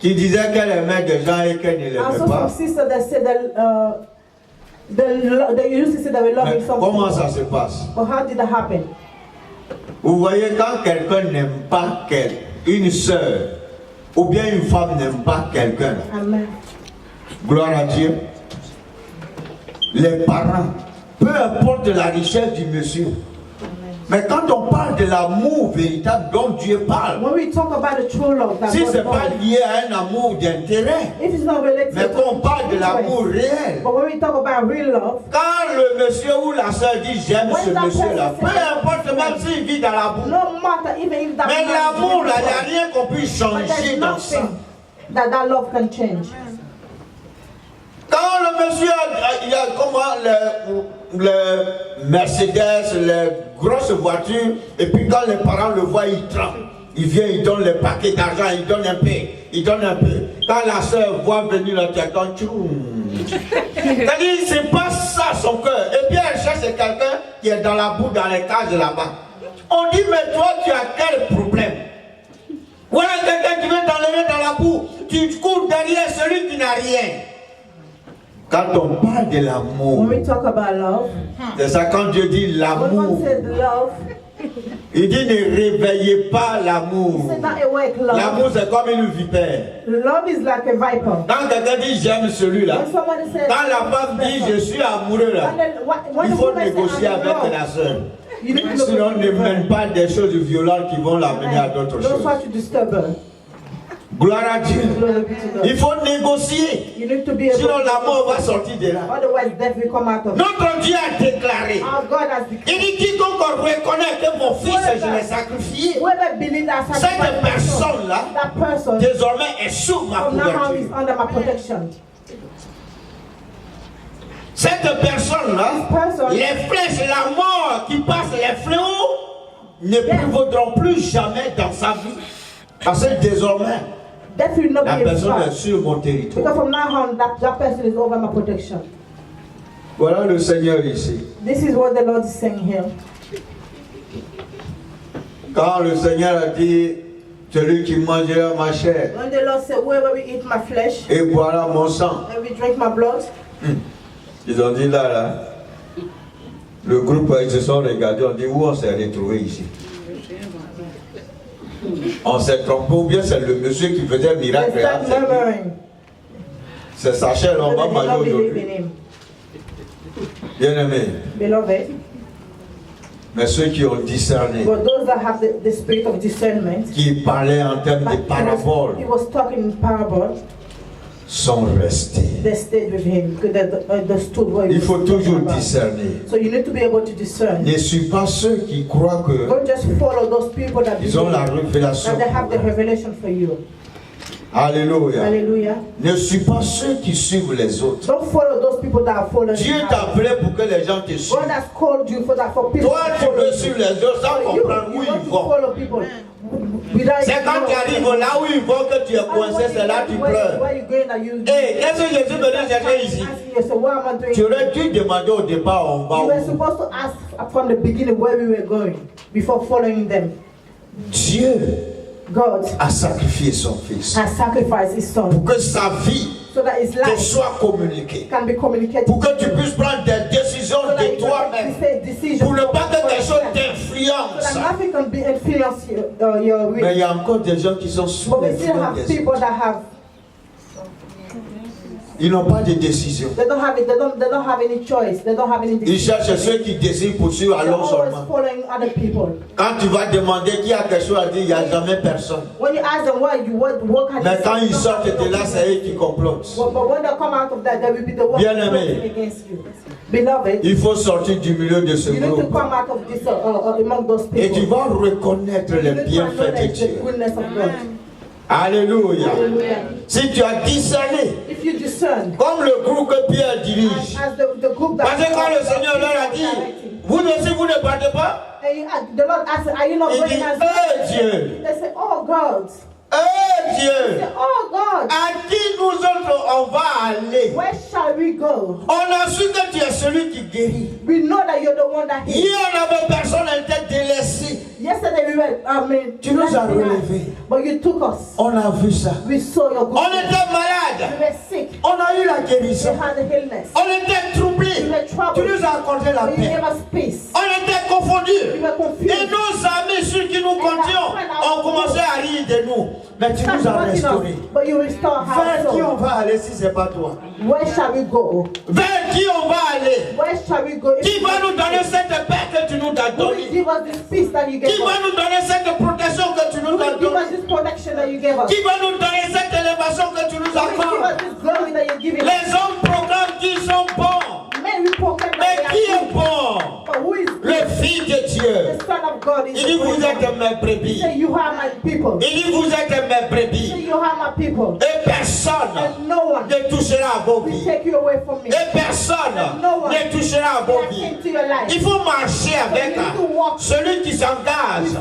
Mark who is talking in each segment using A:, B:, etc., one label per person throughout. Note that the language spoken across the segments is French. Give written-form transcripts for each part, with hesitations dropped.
A: qui disait qu'elle aimait des gens et qu'elle ne l'aimait
B: Also
A: pas.
B: some sisters that said that they used to say that we love
A: Mais
B: some
A: comment
B: people.
A: ça se passe?
B: But how did that happen?
A: Vous voyez, quand quelqu'un n'aime pas une sœur, ou bien une femme n'aime pas quelqu'un,
B: Amen.
A: gloire à Dieu, les parents, peu importe la richesse du monsieur, mais quand on parle de l'amour véritable dont Dieu parle,
B: When we talk about the true love, that
A: si
B: God
A: ce n'est pas
B: loves,
A: lié à un amour d'intérêt,
B: if it's not related
A: mais qu'on parle de l'amour réel,
B: but when we talk about real love,
A: quand le monsieur ou la sœur dit j'aime ce monsieur-là, peu importe même s'il vit dans la boue,
B: no matter even if that
A: mais
B: man
A: l'amour
B: is
A: là, il n'y a
B: really
A: rien qu'on puisse
B: good, but
A: changer
B: there's
A: dans ça.
B: nothing that love can change.
A: Quand le monsieur il a comment le Mercedes, les grosses voitures, et puis quand les parents le voient, ils tremblent. Il vient, il donne les paquets d'argent, il donne un peu, il donne un peu. Quand la soeur voit venir le quelqu'un, c'est-à-dire, c'est pas ça son cœur. Et puis elle cherche quelqu'un qui est dans la boue, dans les cages là-bas. On dit, mais toi, tu as quel problème? Voilà quelqu'un qui veut t'enlever dans la boue. Tu cours derrière celui qui n'a rien. Quand on parle de l'amour,
B: When we talk about love,
A: c'est ça quand Dieu dit
B: when
A: l'amour.
B: God said love,
A: Il dit ne réveillez pas l'amour.
B: he said not awake love.
A: L'amour c'est comme une vipère.
B: Love is like a viper.
A: Quand quelqu'un dit j'aime celui-là,
B: When somebody says,
A: quand la femme dit je suis amoureux là,
B: when
A: il
B: the
A: faut
B: woman says,
A: négocier
B: I'm in
A: avec
B: love,
A: la sœur.
B: you need to
A: Sinon ne
B: negotiate with
A: mène
B: her.
A: pas des choses violentes qui vont l'amener à d'autres
B: Don't
A: choses.
B: try to disturb her.
A: Gloire à Dieu.
B: Glory be to God.
A: Il faut négocier.
B: You need to be able
A: Sinon
B: to
A: la mort va sortir de là.
B: otherwise death will come out of it.
A: Notre Dieu a déclaré.
B: Our God has
A: Il
B: declared.
A: dit quiconque reconnaît que mon fils je l'ai sacrifié.
B: Whoever believes that
A: Cette
B: sacrifice
A: personne-là,
B: that person
A: désormais, est sous ma
B: from now on is
A: couverture.
B: under my protection.
A: Cette personne-là,
B: Person,
A: les flèches, la mort qui passe, les fléaux, ne prévaudront plus jamais dans sa vie. Parce que désormais,
B: death will not
A: la
B: be a
A: personne est
B: threat.
A: sur mon territoire.
B: Because from now on, that person is over my protection.
A: Voilà le Seigneur ici.
B: This is what the Lord is saying here.
A: Quand le Seigneur a dit, celui qui mangera ma chair
B: When the Lord said, wherever we eat my flesh
A: et boira mon sang,
B: and we drink my blood,
A: ils ont dit là, le groupe, ils se sont regardés, on dit où on s'est retrouvé ici. On s'est trompé, ou bien c'est le monsieur qui faisait
B: they
A: miracle.
B: start murmuring.
A: C'est sa chair, on
B: They
A: va
B: did
A: manger
B: not believe
A: aujourd'hui.
B: in him.
A: Bien aimé.
B: Beloved,
A: Mais ceux qui ont discerné,
B: but those that have the spirit of discernment,
A: qui parlaient en termes de
B: he
A: paraboles,
B: was talking in parable,
A: sont restés.
B: they stayed with him because they understood what he
A: Il
B: was
A: faut
B: talking
A: toujours
B: about.
A: discerner.
B: So you need to be able to discern.
A: Ne suis pas ceux qui croient que
B: Don't just follow those people that
A: ils ont la
B: believe
A: révélation.
B: that they have the revelation for you.
A: Alléluia.
B: Hallelujah.
A: Ne suis pas ceux qui suivent les autres.
B: Don't follow those people that are following.
A: Dieu t'a appelé pour que les gens te
B: God
A: suivent.
B: has called you for that, for people
A: Toi,
B: to
A: tu
B: follow
A: veux
B: you.
A: suivre les autres sans
B: So you
A: comprendre où
B: want
A: ils
B: to
A: vont.
B: follow people without
A: C'est quand tu arrives là où ils vont que tu es coincé, c'est là que tu pleures.
B: Where you going that you
A: Hé, qu'est-ce que Jésus me dit chercher ici?
B: asking yourself, what am I doing?
A: Tu aurais dû demander au départ, on va
B: You were
A: où?
B: supposed to ask from the beginning where we were going before following them.
A: Dieu
B: God
A: a sacrifié son fils
B: has sacrificed his son
A: pour que sa vie
B: so that his
A: te
B: life
A: soit communiquée.
B: can be communicated.
A: Pour que tu puisses prendre des décisions
B: So that
A: de
B: you can
A: toi-même.
B: make decisions
A: Pour ne pas que
B: for
A: quelque chose
B: yourself. So
A: t'influence.
B: that nothing can be influence your
A: Mais
B: will.
A: il y a encore des gens qui sont sous
B: But we still
A: l'influence
B: have
A: des
B: people
A: autres.
B: that have
A: Ils n'ont pas de décision.
B: they don't have it, they don't have any choice, they don't have any
A: Ils
B: decision.
A: cherchent ceux qui désirent poursuivre
B: They're
A: allons
B: always
A: seulement.
B: following other people.
A: Quand tu vas demander qui a quelque chose à dire, il n'y a jamais personne.
B: When you ask them what can
A: Mais
B: you
A: quand
B: say,
A: ils
B: they don't
A: sortent
B: have
A: de
B: no
A: là,
B: reason.
A: c'est eux qui complotent.
B: But when they come out of that, they will be the ones
A: Bien aimé.
B: plotting against you. Beloved,
A: Il faut sortir du milieu de ce
B: you need to
A: groupe.
B: come out of this among those
A: Et tu
B: people.
A: vas reconnaître
B: You
A: les
B: need to
A: bienfaits de
B: acknowledge the
A: Dieu.
B: goodness of God.
A: Alléluia.
B: Hallelujah.
A: Si tu as discerné,
B: If you discern,
A: comme le groupe que Pierre dirige,
B: as the group that
A: parce que quand le Seigneur leur a dit, vous aussi vous ne partez pas,
B: and the Lord asked, are you not
A: il
B: going
A: dit,
B: as
A: Dieu,
B: They say, oh God. They
A: Dieu,
B: say, oh God,
A: à qui nous autres on va aller?
B: where shall we go?
A: On a su que tu es celui qui guérit.
B: We know that you're the one that heals.
A: Hier, on avait personne, elle était délaissée.
B: Yesterday we
A: Tu nous as relevés.
B: But you took us.
A: On a vu ça.
B: We saw your
A: On
B: goodness.
A: était malades.
B: We were sick.
A: On a eu la
B: We
A: guérison.
B: had the illness.
A: On était troublés.
B: We were
A: Tu
B: troubled.
A: nous as accordé la
B: But you
A: paix.
B: gave us peace.
A: On était
B: We
A: confondus.
B: were
A: Et
B: confused.
A: nos amis, ceux qui nous continuent, ont commencé à rire de nous. Mais tu nous as restaurés.
B: But you restore our
A: Vers qui
B: soul.
A: on va aller si ce n'est pas toi?
B: Where shall we go?
A: Vers qui on va aller?
B: Where shall we go?
A: Qui va nous donner cette paix que tu nous as
B: Who will
A: donnée?
B: give us this peace that you gave
A: Qui va
B: us?
A: nous donner cette protection que tu
B: Who
A: nous as
B: will give
A: donnée?
B: us this protection that you gave us?
A: Qui va nous donner cette élévation que tu nous
B: Who will give us
A: accordes?
B: this glory that you're giving us?
A: Les hommes proclament qu'ils sont bons.
B: Men we proclaim
A: Mais
B: that
A: qui
B: they are
A: est bon?
B: good. But who is
A: Le Fils de Dieu.
B: the Son of God? Is
A: Il dit,
B: the
A: vous
B: great
A: êtes
B: one.
A: mes
B: He
A: brebis.
B: said, you are my people.
A: Il dit, vous êtes mes
B: He said,
A: brebis.
B: you are my people.
A: Et personne
B: And no one
A: ne touchera à vos
B: will
A: vies.
B: take you away from me.
A: Et personne ne touchera à vos
B: That
A: vies.
B: came to your life.
A: Il faut marcher avec celui qui s'engage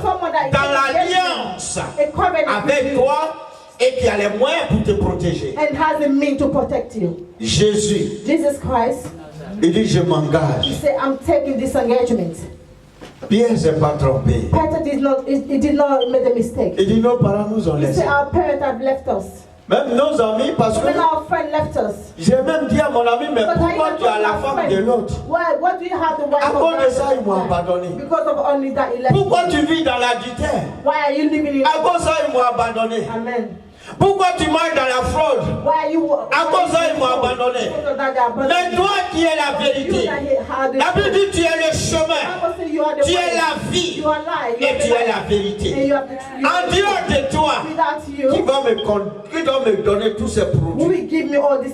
A: dans l'alliance
B: A covenant with
A: avec
B: you
A: toi et qui a les moyens pour te protéger.
B: and has a mean to protect you.
A: Jésus,
B: Jesus Christ,
A: il dit, je
B: he
A: m'engage.
B: said, I'm taking this engagement.
A: Pierre ne s'est pas trompé.
B: Peter did not make a mistake.
A: Il dit, nos parents nous ont
B: He
A: laissés.
B: said, our parents have left us.
A: Même nos amis, parce que
B: Even our friend left us.
A: j'ai même dit à mon ami, mais
B: But
A: pourquoi
B: I
A: tu as la
B: told my
A: femme de
B: friend,
A: l'autre?
B: why? What do you have the wife
A: À
B: of
A: cause de
B: that?
A: ça, ils m'ont abandonné.
B: Because of only that he left.
A: Pourquoi tu vis dans l'adultère?
B: Why are you living in?
A: À cause de ça, ils m'ont abandonné.
B: Amen.
A: Pourquoi tu marches dans la fraude?
B: Why are you?
A: À cause de ça, ils m'ont abandonné.
B: Because of that, they abandoned
A: Mais
B: you.
A: toi qui es la
B: You
A: vérité,
B: that had
A: la Bible dit tu es le chemin,
B: Bible says you are the
A: tu es
B: way,
A: la vie
B: you are life, you
A: et
B: are
A: tu
B: the
A: es la
B: life, and
A: vérité.
B: you have the truth.
A: En dehors de toi,
B: Without
A: qui
B: you,
A: va me donner tous ces
B: who
A: produits?
B: will give me all this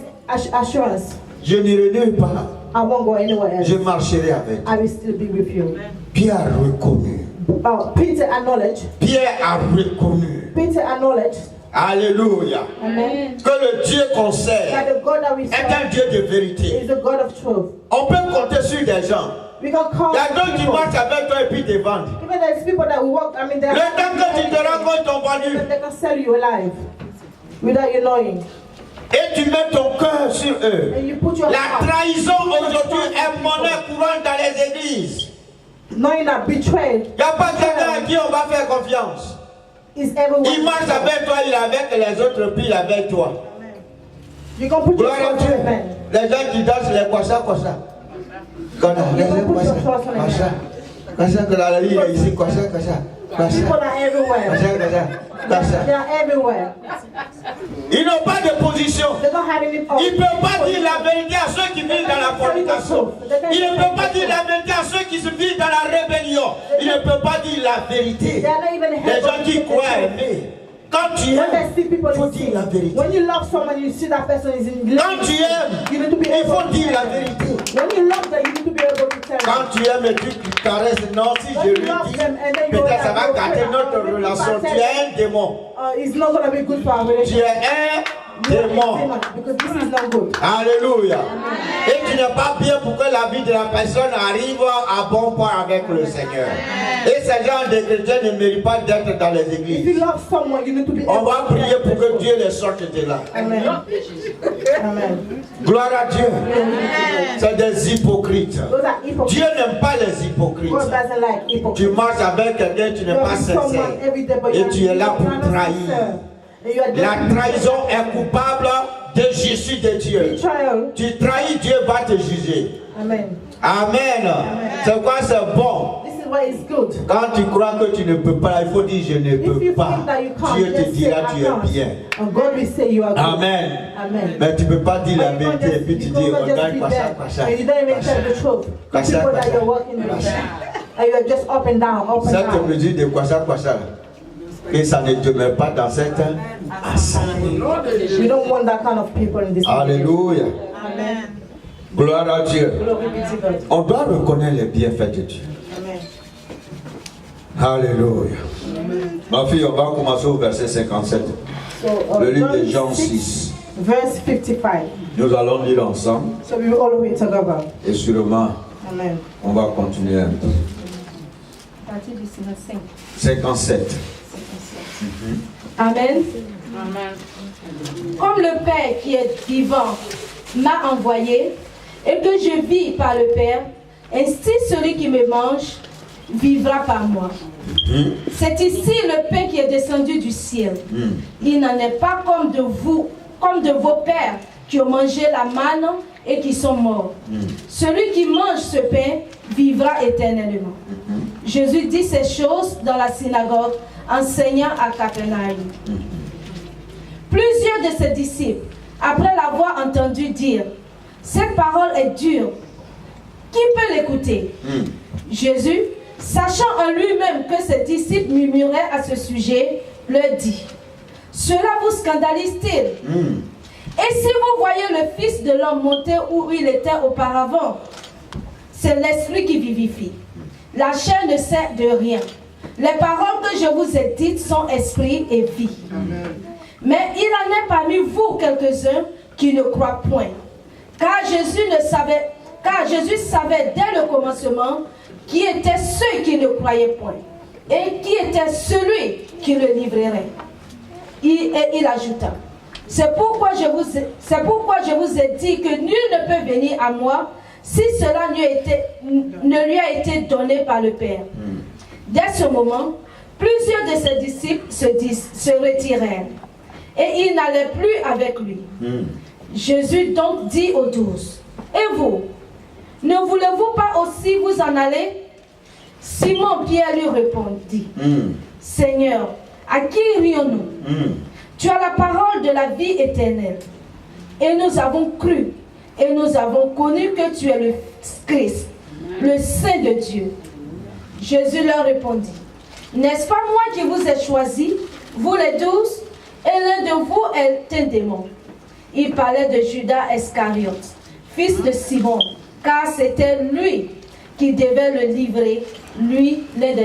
B: assurance?
A: Je n'irai nulle part.
B: I won't go anywhere else.
A: Je marcherai avec toi.
B: I will still be with you.
A: Pierre a reconnu.
B: Peter acknowledged.
A: Pierre a reconnu.
B: Peter acknowledged.
A: Alléluia.
B: Amen.
A: Que le Dieu qu'on sert
B: That the God that we
A: est un
B: serve
A: Dieu de vérité.
B: is the God of truth.
A: On peut compter sur des gens.
B: We can call
A: Il y a d'autres qui
B: people.
A: marchent avec toi et puis te vendent.
B: Even there's people that will work. I mean,
A: Le temps que tu te rends compte, ils t'ont vendu.
B: they can sell you alive without you knowing.
A: Et tu mets ton cœur sur eux.
B: And you put your
A: La
B: heart,
A: trahison aujourd'hui est monnaie courante dans les églises.
B: knowing that betrayal
A: Il n'y a pas quelqu'un à qui on va faire confiance.
B: is everywhere.
A: Il marche avec toi, il est avec les autres, puis il est avec toi.
B: You can put your
A: Gloire à
B: trust
A: Dieu.
B: in men.
A: Les gens qui dansent les kwasa.
B: People are everywhere. They are everywhere.
A: Ils n'ont pas de position.
B: They don't have any.
A: Ils ne peuvent pas dire la vérité à ceux qui vivent dans la fornication. Ils ne peuvent pas dire la vérité à ceux qui se vivent dans la rébellion. Ils ne peuvent pas dire la vérité.
B: They are not even
A: Les gens qui croient aimer. Quand tu
B: When they
A: aimes,
B: see people,
A: il faut
B: in sin.
A: dire la vérité.
B: When you love someone, you see that person is in.
A: Quand tu aimes,
B: You need to be
A: il
B: able
A: faut
B: to
A: dire
B: tell
A: la
B: them.
A: vérité.
B: When you love them, you need to be able to tell them.
A: Quand tu aimes et tu caresses, non, si je lui dis, peut-être ça va gâter notre relation. Tu es un démon.
B: It's not going to be good for our
A: Tu
B: relationship.
A: es un démon.
B: Because this is not good.
A: Alléluia. Et tu n'es pas bien pour que la vie de la personne arrive à bon point avec le Seigneur. Et ces gens de chrétiens ne méritent pas d'être dans les
B: If
A: églises.
B: you love someone, you need to be
A: On
B: able
A: va
B: to
A: prier
B: tell
A: pour
B: them.
A: que Dieu les sorte de là.
B: Amen. Amen.
A: Gloire à Dieu. C'est des hypocrites.
B: Those are hypocrites.
A: Dieu n'aime pas les hypocrites.
B: God doesn't like
A: Tu
B: hypocrites.
A: marches avec quelqu'un, tu n'es
B: You are
A: pas
B: with
A: sincère.
B: someone every day, but
A: Et
B: you
A: tu es là
B: are
A: pour
B: not
A: trahir.
B: sincere. And you are
A: La
B: just
A: trahison est coupable de justice de Dieu.
B: betrayal.
A: Tu trahis, Dieu va te juger.
B: Amen.
A: Amen. C'est quoi c'est bon?
B: This is why it's good.
A: Quand tu crois que tu ne peux pas, il faut dire je ne
B: If you
A: peux pas.
B: think that you can't,
A: Dieu te
B: just say
A: dira
B: I
A: tu es
B: can't.
A: bien.
B: And God will say you are good.
A: Amen.
B: Amen.
A: Mais tu ne peux pas dire la
B: But you can't
A: vérité et
B: just-
A: puis tu
B: you
A: dis
B: cannot
A: on
B: just
A: gagne
B: be
A: quoi
B: there,
A: ça, quoi ça.
B: and you don't even tell the truth. The
A: Quoi ça,
B: people
A: quoi
B: that
A: ça.
B: you're working with.
A: Quoi ça.
B: And you are just up and down, up and
A: Cette
B: down.
A: mesure de quoi ça, et ça ne te met pas dans cette assemblée.
B: We don't want that kind of people in this
A: Alléluia.
B: Amen.
A: Gloire à Dieu.
B: Glory be to God.
A: On doit reconnaître les bienfaits de Dieu.
B: Amen.
A: Alléluia. Ma fille, on va commencer au verset 57.
B: So,
A: Le livre de
B: John
A: Jean
B: 6,
A: 6.
B: verse 55.
A: Nous allons lire ensemble
B: So we will all read together.
A: et sûrement
B: Amen.
A: on va continuer un peu. 57.
C: Amen. Comme le Père qui est vivant m'a envoyé et que je vis par le Père, ainsi celui qui me mange vivra par moi. C'est ici le pain qui est descendu du ciel. Il n'en est pas comme de vous, comme de vos pères qui ont mangé la manne et qui sont morts. Celui qui mange ce pain vivra éternellement. Jésus dit ces choses dans la synagogue, enseignant à Capernaum. Plusieurs de ses disciples, après l'avoir entendu dire, cette parole est dure, qui peut l'écouter? Jésus, sachant en lui-même que ses disciples murmuraient à ce sujet, leur dit, cela vous scandalise-t-il? Et si vous voyez le Fils de l'homme monter où il était auparavant, c'est l'esprit qui vivifie. La chair ne sert de rien. Les paroles que je vous ai dites sont esprit et vie. Amen. Mais il en est parmi vous quelques-uns qui ne croient point. Car Jésus savait dès le commencement qui étaient ceux qui ne croyaient point et qui était celui qui le livrerait. Et il ajouta, c'est pourquoi je vous ai dit que nul ne peut venir à moi si cela ne lui a été donné par le Père. Dès ce moment, plusieurs de ses disciples se retirèrent et ils n'allaient plus avec lui. Jésus donc dit aux 12, et vous, ne voulez-vous pas aussi vous en aller? Simon Pierre lui répondit, Seigneur, à qui irions-nous? Tu as la parole de la vie éternelle. Et nous avons cru, et nous avons connu que tu es le Christ, le Saint de Dieu. Jésus leur répondit, n'est-ce pas moi qui vous ai choisi, vous les 12, et l'un de vous est un démon? Il parlait de Judas Iscariote, fils de Simon, car c'était lui qui devait le livrer, lui l'un des